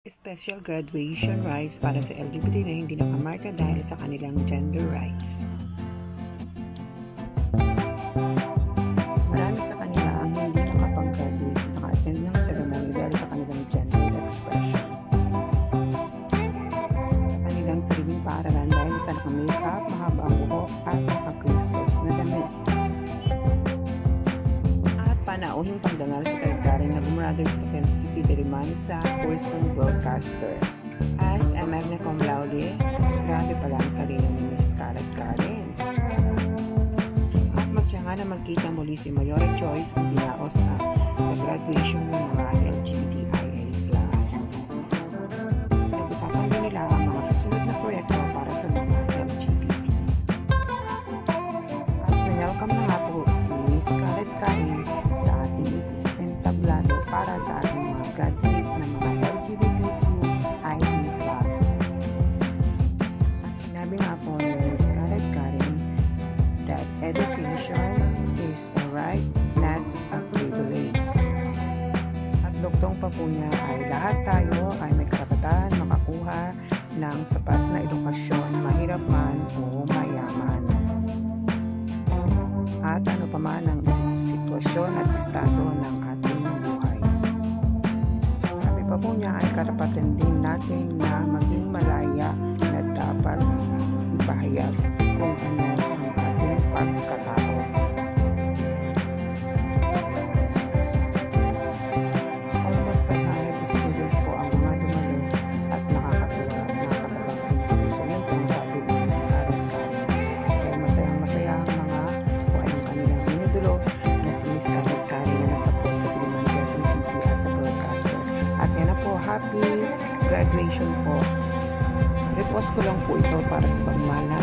Special graduation rights para sa LGBT na hindi nakamarka dahil sa kanilang gender rights. Marami sa kanila ang hindi nakapag-graduate at naka-attend ng ceremony dahil sa kanilang gender expression. Sa kanilang sariling paaralan dahil sa naka-makeup, mahaba ang buhok at naka-crystals na damit. Panauhing pagdangal sa kalagaran na gumraduate sa Kansas City Diliman sa Person Broadcaster. As a magna cum laude, grabe pala ang talino ni Miss Scarlett Karen. At masaya nga na magkita muli si Mayora Joyce na binaos sa graduation ng mga LGBTIA+. Pinag-usapan din nila ang mga susunod na proyekto para sa mga LGBT. At welcome na nga po si Miss Scarlett Karen sa ating entablado para sa ating mga graduate ng mga LGBTQIA+. At sinabi nga po ni Ms. Scarlett Karen that education is a right, not a privilege. At duktong pa po niya ay lahat tayo ay may karapatan makakuha ng sapat na edukasyon, mahirap man o mayaman. At ano pa man ang sitwasyon at estado ng ating buhay. Sabi pa po niya ay karapatan din natin na maging malaya na dapat ipahayag kung ano ang ating pagkatao. Almost 500 students po ang mga dumalo at nakakatawa po sa yan kung sabi ni Miss Scarlett Karen. Kaya masayang-masaya ang mga si Miss Scarlett Karen na nagtapos sa Diliman, Quezon City as a broadcaster. At yan na po, happy graduation po. Repost ko lang po ito para sa pagmana